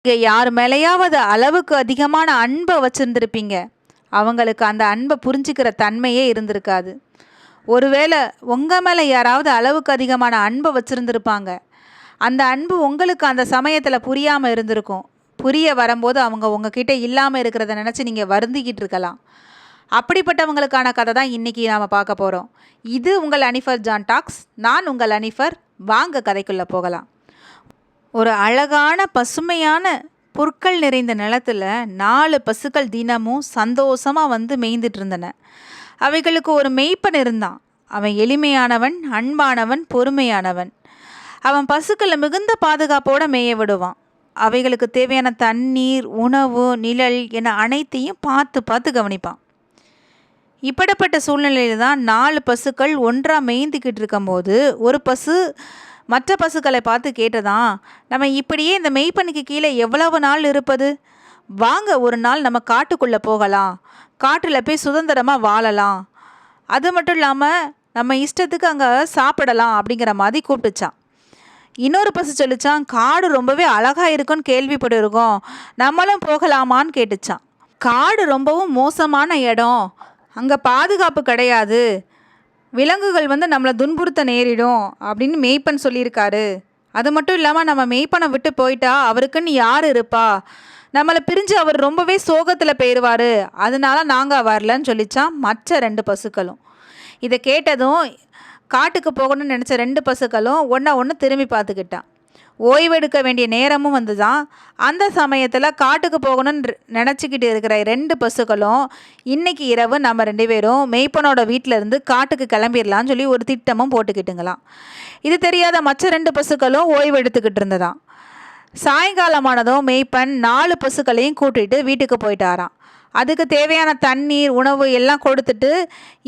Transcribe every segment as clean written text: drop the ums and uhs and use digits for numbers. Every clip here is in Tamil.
நீங்க யார் மேலேயாவது அளவுக்கு அதிகமான அன்பை வச்சிருந்திருப்பீங்க. அவங்களுக்கு அந்த அன்பை புரிஞ்சுக்கிற தன்மையே இருந்திருக்காது. ஒருவேளை உங்க மேல யாராவது அளவுக்கு அதிகமான அன்பை வச்சிருந்திருப்பாங்க. அந்த அன்பு உங்களுக்கு அந்த சமயத்துல புரியாம இருந்திருக்கும். புரிய வரும்போது அவங்க உங்ககிட்ட இல்லாம இருக்கிறத நினைச்சு நீங்க வருந்திக்கிட்டு இருக்கலாம். அப்படிப்பட்டவங்களுக்கான கதை தான் இன்னைக்கு நாம பார்க்க போறோம். இது உங்கள் அனிஃபர் ஜான் டாக்ஸ். நான் உங்கள் அனிஃபர். வாங்க கதைக்குள்ள போகலாம். ஒரு அழகான பசுமையான புற்கள் நிறைந்த நிலத்துல 4 பசுக்கள் தினமும் சந்தோஷமா வந்து மேய்ந்துட்டு இருந்தன. அவைகளுக்கு ஒரு மேய்ப்பன் இருந்தான். அவன் எளிமையானவன், அன்பானவன், பொறுமையானவன். அவன் பசுக்களை மிகுந்த பாதுகாப்போட மேய விடுவான். அவைகளுக்கு தேவையான தண்ணீர், உணவு, நிழல் என அனைத்தையும் பார்த்து பார்த்து கவனிப்பான். இப்படிப்பட்ட சூழ்நிலையில தான் 4 பசுக்கள் ஒன்றா மேய்ந்துக்கிட்டு இருக்கும்போது ஒரு பசு மற்ற பசுக்களை பார்த்து கேட்டதாம், நம்ம இப்படியே இந்த மெய்ப்பனுக்கு கீழே எவ்வளவு நாள் இருப்பது? வாங்க ஒரு நாள் நம்ம காட்டுக்குள்ளே போகலாம், காட்டில் போய் சுதந்திரமாக வாழலாம், அது மட்டும் இல்லாமல் நம்ம இஷ்டத்துக்கு அங்கே சாப்பிடலாம் அப்படிங்கிற மாதிரி கூப்பிட்டுச்சான். இன்னொரு பசு சொல்லிச்சான், காடு ரொம்பவே அழகாக இருக்குன்னு கேள்விப்பட்டிருக்கோம், நம்மளும் போகலாமான்னு கேட்டுச்சான். காடு ரொம்பவும் மோசமான இடம், அங்கே பாதுகாப்பு கிடையாது, விலங்குகள் வந்து நம்மளை துன்புறுத்த நேரிடும் அப்படின்னு மேய்ப்பன் சொல்லியிருக்காரு. அது மட்டும் இல்லாமல் நம்ம மேய்ப்பனை விட்டு போயிட்டா அவருக்குன்னு யார் இருப்பா, நம்மளை பிரிஞ்சு அவர் ரொம்பவே சோகத்தில் போயிடுவார், அதனால நாங்கள் வரலன்னு சொல்லிச்சான் மற்ற 2 பசுக்களும். இதை கேட்டதும் காட்டுக்கு போகணும்னு நினச்ச 2 பசுக்களும் ஒன்று திரும்பி பார்த்துக்கிட்டான். ஓய்வெடுக்க வேண்டிய நேரமும் வந்துதான். அந்த சமயத்தில் காட்டுக்கு போகணும்னு நினச்சிக்கிட்டு இருக்கிற 2 பசுக்களும் இன்னைக்கு இரவு நம்ம 2 பேரும் மெய்ப்பனோட வீட்டில் இருந்து காட்டுக்கு கிளம்பிடலான்னு சொல்லி ஒரு திட்டமும் போட்டுக்கிட்டுங்களாம். இது தெரியாத மற்ற 2 பசுக்களும் ஓய்வு எடுத்துக்கிட்டு இருந்ததாம். சாயங்காலமானதும் மெய்ப்பன் 4 பசுக்களையும் கூட்டிகிட்டு வீட்டுக்கு போயிட்டாராம். அதுக்கு தேவையான தண்ணீர், உணவு எல்லாம் கொடுத்துட்டு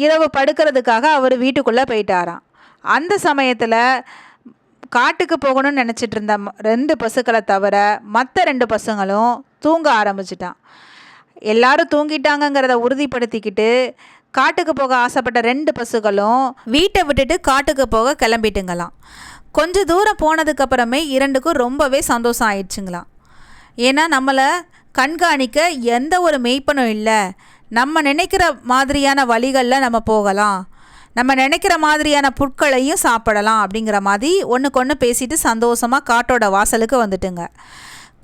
இரவு படுக்கிறதுக்காக அவர் வீட்டுக்குள்ளே போயிட்டாராம். அந்த சமயத்தில் காட்டுக்கு போகணும்னு நினச்சிட்டு இருந்த 2 பசுக்களை தவிர மற்ற 2 பசுங்களும் தூங்க ஆரம்பிச்சிட்டான். எல்லாரும் தூங்கிட்டாங்கங்கிறத உறுதிப்படுத்திக்கிட்டு காட்டுக்கு போக ஆசைப்பட்ட 2 பசுகளும் வீட்டை விட்டுட்டு காட்டுக்கு போக கிளம்பிட்டுங்களாம். கொஞ்சம் தூரம் போனதுக்கப்புறமே 2க்கும் ரொம்பவே சந்தோஷம் ஆயிடுச்சுங்களாம். ஏன்னா நம்மளை கண்காணிக்க எந்த ஒரு மெய்ப்பனும் இல்லை, நம்ம நினைக்கிற மாதிரியான வழிகளில் நம்ம போகலாம், நம்ம நினைக்கிற மாதிரியான புட்களையும் சாப்பிடலாம் அப்படிங்கிற மாதிரி ஒன்றுக்கொன்று பேசிட்டு சந்தோஷமாக காட்டோட வாசலுக்கு வந்துட்டுங்க.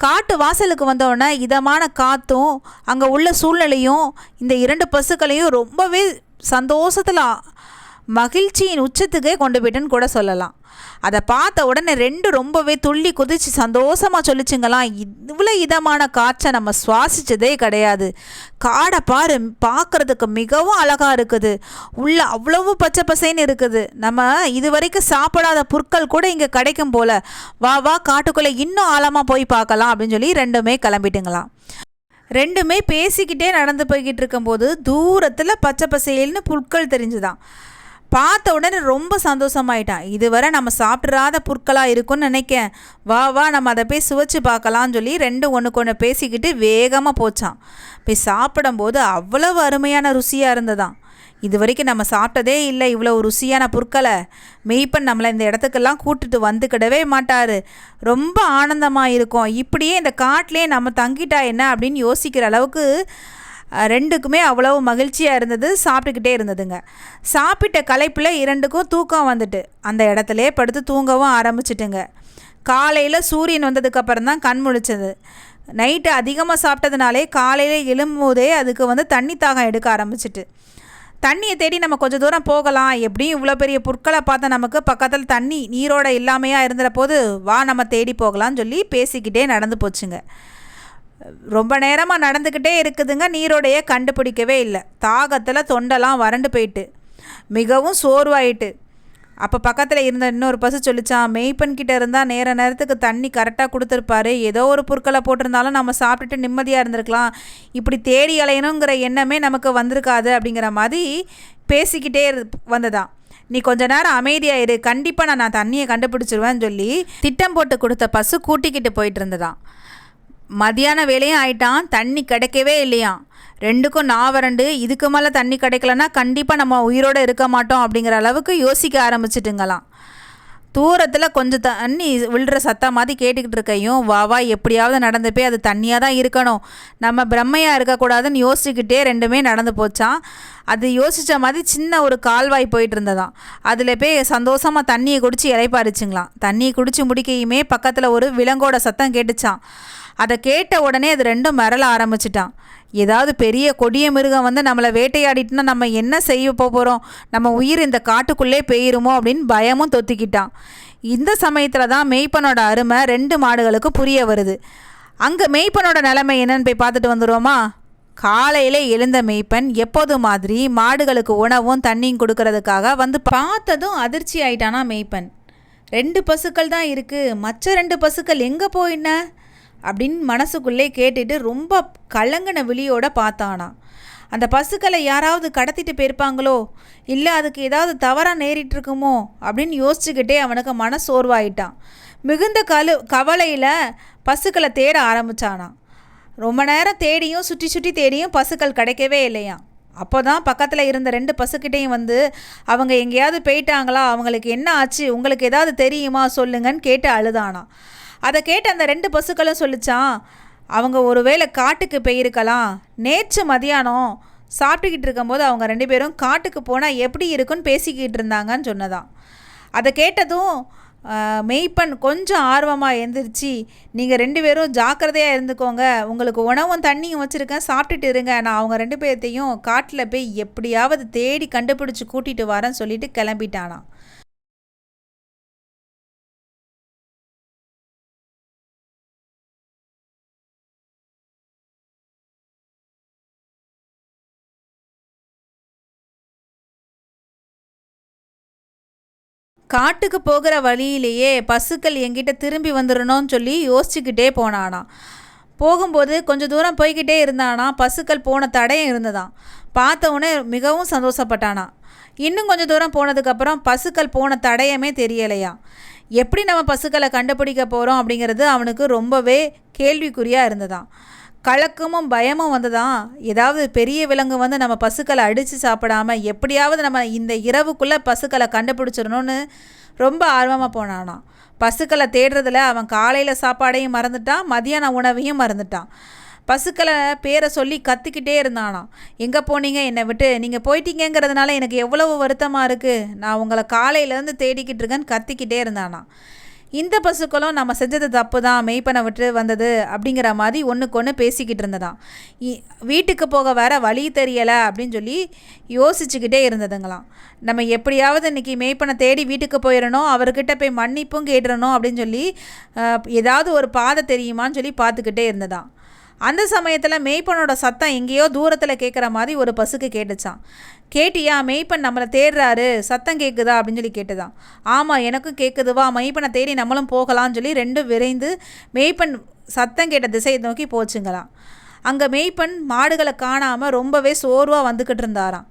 காட்டு வாசலுக்கு வந்தோடனே இதமான காற்றும் அங்கே உள்ள சூழ்நிலையும் இந்த 2 பசுக்களையும் ரொம்பவே சந்தோஷத்தில் மகிழ்ச்சியின் உச்சத்துக்கே கொண்டு போயிட்டுன்னு கூட சொல்லலாம். அதை பார்த்த உடனே 2 ரொம்பவே துள்ளி குதிச்சு சந்தோஷமாக சொல்லிச்சுங்களாம், இவ்வளோ இதமான காற்றை நம்ம சுவாசித்ததே கிடையாது, காடை பாரு பார்க்குறதுக்கு மிகவும் அழகாக இருக்குது, உள்ள அவ்வளவு பச்சை பசைன்னு இருக்குது, நம்ம இது வரைக்கும் சாப்பிடாத புற்கள் கூட இங்கே கிடைக்கும் போல, வா வா காட்டுக்குள்ளே இன்னும் ஆழமாக போய் பார்க்கலாம் அப்படின்னு சொல்லி 2மே கிளம்பிட்டுங்களாம். 2மே பேசிக்கிட்டே நடந்து போய்கிட்டு இருக்கும்போது தூரத்தில் பச்சை பசையல்னு புற்கள் தெரிஞ்சுதான். பார்த்த உடனே ரொம்ப சந்தோஷமாயிட்டான். இதுவரை நம்ம சாப்பிட்றாத புற்களாக இருக்குன்னு நினைக்கேன், வா வா நம்ம அதை போய் சுவைச்சு பார்க்கலான்னு சொல்லி 2 ஒன்றுக்கு பேசிக்கிட்டு வேகமாக போச்சான். போய் சாப்பிடும்போது அவ்வளவு அருமையான ருசியாக இருந்ததாம். இது வரைக்கும் நம்ம சாப்பிட்டதே இல்லை இவ்வளோ ருசியான புற்களை. மெய்ப்பன் நம்மளை இந்த இடத்துக்கெல்லாம் கூட்டுட்டு வந்துக்கிடவே மாட்டார், ரொம்ப ஆனந்தமாக இருக்கும், இப்படியே இந்த காட்டிலே நம்ம தங்கிட்டா என்ன அப்படின்னு யோசிக்கிற அளவுக்கு 2க்குமே அவ்வளவு மகிழ்ச்சியாக இருந்தது. சாப்பிட்டுக்கிட்டே இருந்ததுங்க. சாப்பிட்ட களைப்பில் 2க்கும் தூக்கம் வந்துட்டு அந்த இடத்துல படுத்து தூங்கவும் ஆரம்பிச்சிட்டுங்க. காலையில் சூரியன் வந்ததுக்கப்புறம் தான் கண் முழிச்சது. நைட்டு அதிகமாக சாப்பிட்டதுனாலே காலையில் எழும்போதே அதுக்கு தண்ணி தாகம் எடுக்க ஆரம்பிச்சிட்டு, தண்ணியை தேடி நம்ம கொஞ்சம் தூரம் போகலாம், எப்படியும் இவ்வளோ பெரிய புற்களை பார்த்தா நமக்கு பக்கத்தில் தண்ணி நீரோட இல்லாமையாக இருந்துற போது வா நம்ம தேடி போகலான்னு சொல்லி பேசிக்கிட்டே நடந்து போச்சுங்க. ரொம்ப நேரமாக நடந்துக்கிட்டே இருக்குதுங்க, நீரோடையே கண்டுபிடிக்கவே இல்லை. தாகத்தில் தொண்டெல்லாம் வறண்டு போயிட்டு மிகவும் சோர்வாயிட்டு. அப்போ பக்கத்தில் இருந்த இன்னொரு பசு சொல்லிச்சான், மெய்ப்பன்கிட்ட இருந்தால் நேரத்துக்கு தண்ணி கரெக்டாக கொடுத்துருப்பாரு, ஏதோ ஒரு புற்களை போட்டிருந்தாலும் நம்ம சாப்பிட்டுட்டு நிம்மதியாக இருந்திருக்கலாம், இப்படி தேடி அலையணுங்கிற எண்ணமே நமக்கு வந்திருக்காது அப்படிங்கிற மாதிரி பேசிக்கிட்டே வந்ததான். நீ கொஞ்ச நேரம் அமைதியாக இரு, கண்டிப்பாக நான் தண்ணியை கண்டுபிடிச்சிருவேன்னு சொல்லி திட்டம் போட்டு கொடுத்த பசு கூட்டிக்கிட்டு போயிட்டு இருந்ததான். மதியான வேலையும் ஆயிட்டான், தண்ணி கிடைக்கவே இல்லையாம். 2க்கும் நாவரண்டு, இதுக்கு மேலே தண்ணி கிடைக்கலன்னா கண்டிப்பாக நம்ம உயிரோடு இருக்க மாட்டோம் அப்படிங்கிற அளவுக்கு யோசிக்க ஆரம்பிச்சிட்டுங்களாம். தூரத்தில் கொஞ்சம் தண்ணி விழுற சத்தம் மாதிரி கேட்டுக்கிட்டு இருக்கையும் வா எப்படியாவது நடந்து போய் அது தண்ணியாக தான் இருக்கணும், நம்ம பிரம்மையாக இருக்கக்கூடாதுன்னு யோசிச்சுக்கிட்டே ரெண்டுமே நடந்து போச்சான். அது யோசித்த மாதிரி சின்ன ஒரு கால்வாய் போயிட்டு இருந்ததாம். அதில் போய் சந்தோஷமாக தண்ணியை குடித்து இலைப்பாரிச்சுங்களாம். தண்ணியை குடித்து முடிக்கையுமே பக்கத்தில் ஒரு விலங்கோட சத்தம் கேட்டுச்சான். அதை கேட்ட உடனே அது ரெண்டும் மிரள ஆரம்பிச்சிட்டான். ஏதாவது பெரிய கொடிய மிருகம் வந்து நம்மளை வேட்டையாடிட்டுனா நம்ம என்ன செய்ய போகிறோம், நம்ம உயிர் இந்த காட்டுக்குள்ளே போயிருமோ அப்படின்னு பயமும் தொத்திக்கிட்டான். இந்த சமயத்தில் தான் மெய்ப்பனோட அருமை 2 மாடுகளுக்கும் புரிய வருது. அங்கே மெய்ப்பனோட நிலைமை என்னன்னு போய் பார்த்துட்டு வந்துடுவோமா? காலையில் எழுந்த மெய்ப்பன் எப்போது மாதிரி மாடுகளுக்கு உணவும் தண்ணியும் கொடுக்கறதுக்காக வந்து பார்த்ததும் அதிர்ச்சி ஆயிட்டானா மெய்ப்பன். 2 பசுக்கள் தான் இருக்குது, மற்ற 2 பசுக்கள் எங்கே போயின அப்படின்னு மனசுக்குள்ளே கேட்டுட்டு ரொம்ப கலங்கின விழியோட பார்த்தானா. அந்த பசுக்களை யாராவது கடத்திட்டு போயிருப்பாங்களோ, இல்லை அதுக்கு ஏதாவது தவறாக நேரிட்டுருக்குமோ அப்படின்னு யோசிச்சுக்கிட்டே அவனுக்கு மனசோர்வாயிட்டான். மிகுந்த கவலையில் பசுக்களை தேட ஆரம்பித்தானான். ரொம்ப நேரம் தேடியும் சுற்றி சுற்றி தேடியும் பசுக்கள் கிடைக்கவே இல்லையாம். அப்போ தான் பக்கத்தில் இருந்த 2 பசுக்கிட்டையும் வந்து அவங்க எங்கேயாவது போயிட்டாங்களா, அவங்களுக்கு என்ன ஆச்சு, உங்களுக்கு ஏதாவது தெரியுமா சொல்லுங்கன்னு கேட்டு அழுதானா. அதை கேட்டு அந்த 2 பசுக்களும் சொல்லிச்சான், அவங்க ஒருவேளை காட்டுக்கு போயிருக்கலாம், நேற்று மதியானம் சாப்பிட்டுக்கிட்டு இருக்கும்போது அவங்க 2 பேரும் காட்டுக்கு போனால் எப்படி இருக்குன்னு பேசிக்கிட்டு இருந்தாங்கன்னு சொன்னதான். அதை கேட்டதும் மெய்ப்பன் கொஞ்சம் ஆர்வமாக எழுந்திரிச்சு, நீங்கள் 2 பேரும் ஜாக்கிரதையாக இருந்துக்கோங்க, உங்களுக்கு உணவும் தண்ணியும் வச்சுருக்கேன், சாப்பிட்டுட்டு இருங்க, நான் அவங்க 2 பேர்த்தையும் காட்டில் போய் எப்படியாவது தேடி கண்டுபிடிச்சி கூட்டிகிட்டு வரேன்னு சொல்லிட்டு கிளம்பிட்டானா. காட்டுக்கு போகிற வழியிலேயே பசுக்கள் என்கிட்ட திரும்பி வந்துடணும்னு சொல்லி யோசிச்சுக்கிட்டே போனானா. போகும்போது கொஞ்சம் தூரம் போய்கிட்டே இருந்தானா. பசுக்கள் போன தடயம் இருந்ததாம். பார்த்தவொடனே மிகவும் சந்தோஷப்பட்டானா. இன்னும் கொஞ்சம் தூரம் போனதுக்கப்புறம் பசுக்கள் போன தடயமே தெரியலையா. எப்படி நம்ம பசுக்களை கண்டுபிடிக்க போகிறோம் அப்படிங்கிறது அவனுக்கு ரொம்பவே கேள்விக்குறியாக இருந்ததாம். கலக்கமும் பயமும் வந்ததான். ஏதாவது பெரிய விலங்கு வந்து நம்ம பசுக்களை அடித்து சாப்பிடாம எப்படியாவது நம்ம இந்த இரவுக்குள்ளே பசுக்களை கண்டுபிடிச்சிடணும்னு ரொம்ப ஆர்வமாக போனானா. பசுக்களை தேடுறதுல அவன் காலையில் சாப்பாடையும் மறந்துட்டான், மதியான உணவையும் மறந்துட்டான். பசுக்களை பேரை சொல்லி கத்திக்கிட்டே இருந்தானா. எங்கே போனீங்க, என்னை விட்டு நீங்கள் போயிட்டீங்கிறதுனால எனக்கு எவ்வளவு வருத்தமாக இருக்குது, நான் உங்களை காலையிலேருந்து தேடிக்கிட்டு இருக்கேன்னு கத்திக்கிட்டே இருந்தானா. இந்த பசுக்களும் நம்ம செஞ்சது தப்பு தான், மெய்ப்பனை விட்டு வந்தது அப்படிங்கிற மாதிரி ஒன்றுக்கு ஒன்று பேசிக்கிட்டு இருந்ததாம். வீட்டுக்கு போக வேற வழி தெரியலை அப்படின்னு சொல்லி யோசிச்சுக்கிட்டே இருந்ததுங்களாம். நம்ம எப்படியாவது இன்றைக்கி மெய்ப்பனை தேடி வீட்டுக்கு போயிடணும், அவர்கிட்ட போய் மன்னிப்பும் கேட்டுறணும் அப்படின்னு சொல்லி ஏதாவது ஒரு பாதை தெரியுமான்னு சொல்லி பார்த்துக்கிட்டே இருந்ததாம். அந்த சமயத்தில் மெய்ப்பனோட சத்தம் எங்கேயோ தூரத்தில் கேட்குற மாதிரி ஒரு பசுக்கு கேட்டுச்சான். கேட்டியா, மெய்ப்பன் நம்மளை தேடுறாரு, சத்தம் கேட்குதா அப்படின்னு சொல்லி கேட்டுதான். ஆமாம், எனக்கும் கேட்குதுவா, மெய்ப்பனை தேடி நம்மளும் போகலான்னு சொல்லி 2 விரைந்து மெய்ப்பன் சத்தம் கேட்ட திசையை நோக்கி போச்சுங்களாம். அங்கே மெய்ப்பன் மாடுகளை காணாமல் ரொம்பவே சோர்வாக வந்துக்கிட்டு இருந்தாராம்.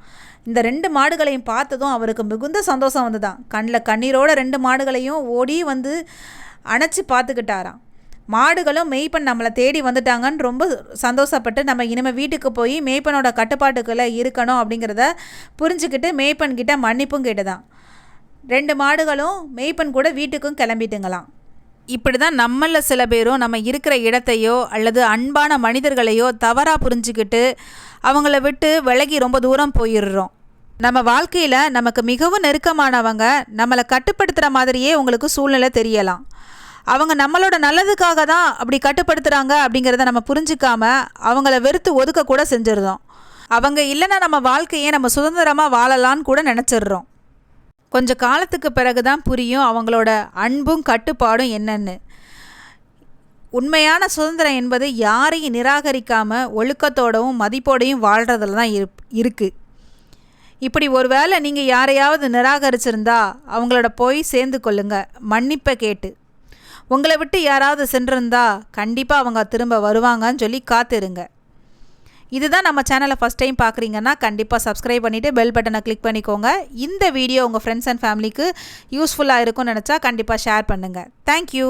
இந்த 2 மாடுகளையும் பார்த்ததும் அவருக்கு மிகுந்த சந்தோஷம் வந்துதான். கண்ணில் கண்ணீரோட 2 மாடுகளையும் ஓடி வந்து அணைச்சி பார்த்துக்கிட்டாராம். மாடுகளும் மெய்ப்பன் நம்மளை தேடி வந்துட்டாங்கன்னு ரொம்ப சந்தோஷப்பட்டு நம்ம இனிமேல் வீட்டுக்கு போய் மெய்ப்பனோட கட்டுப்பாட்டுக்குள்ளே இருக்கணும் அப்படிங்கிறத புரிஞ்சுக்கிட்டு மெய்ப்பன்கிட்ட மன்னிப்பும் கேட்டுதான். 2 மாடுகளும் மெய்ப்பன் கூட வீட்டுக்கும் கிளம்பிட்டுங்களாம். இப்படி தான் நம்மளில் சில பேரும் நம்ம இருக்கிற இடத்தையோ அல்லது அன்பான மனிதர்களையோ தவறாக புரிஞ்சுக்கிட்டு அவங்கள விட்டு விலகி ரொம்ப தூரம் போயிடுறோம். நம்ம வாழ்க்கையில் நமக்கு மிகவும் நெருக்கமானவங்க நம்மளை கட்டுப்படுத்துகிற மாதிரியே உங்களுக்கு சூழ்நிலை தெரியலாம். அவங்க நம்மளோட நல்லதுக்காக தான் அப்படி கட்டுப்படுத்துகிறாங்க அப்படிங்கிறத நம்ம புரிஞ்சிக்காம அவங்கள வெறுத்து ஒதுக்க கூட செஞ்சிடுறோம். அவங்க இல்லைன்னா நம்ம வாழ்க்கையை நம்ம சுதந்திரமாக வாழலான்னு கூட நினச்சிடுறோம். கொஞ்சம் காலத்துக்கு பிறகு தான் புரியும் அவங்களோட அன்பும் கட்டுப்பாடும் என்னன்னு. உண்மையான சுதந்திரம் என்பது யாரையும் நிராகரிக்காமல் ஒழுக்கத்தோடவும் மதிப்போடையும் வாழ்கிறதுல தான் இருக்குது. இப்படி ஒரு வேளை நீங்கள் யாரையாவது நிராகரிச்சிருந்தா அவங்களோட போய் சேர்ந்து கொள்ளுங்க, மன்னிப்பை கேட்டு. உங்களை விட்டு யாராவது சென்றிருந்தா கண்டிப்பாக அவங்க திரும்ப வருவாங்கன்னு சொல்லி காத்திருங்க. இதுதான் நம்ம சேனலை ஃபஸ்ட் டைம் பார்க்குறீங்கன்னா கண்டிப்பாக சப்ஸ்கிரைப் பண்ணிவிட்டு பெல் பட்டனை கிளிக் பண்ணிக்கோங்க. இந்த வீடியோ உங்கள் ஃப்ரெண்ட்ஸ் அண்ட் ஃபேமிலிக்கு யூஸ்ஃபுல்லாக இருக்கும்னு நினச்சா கண்டிப்பாக ஷேர் பண்ணுங்கள். தேங்க்யூ.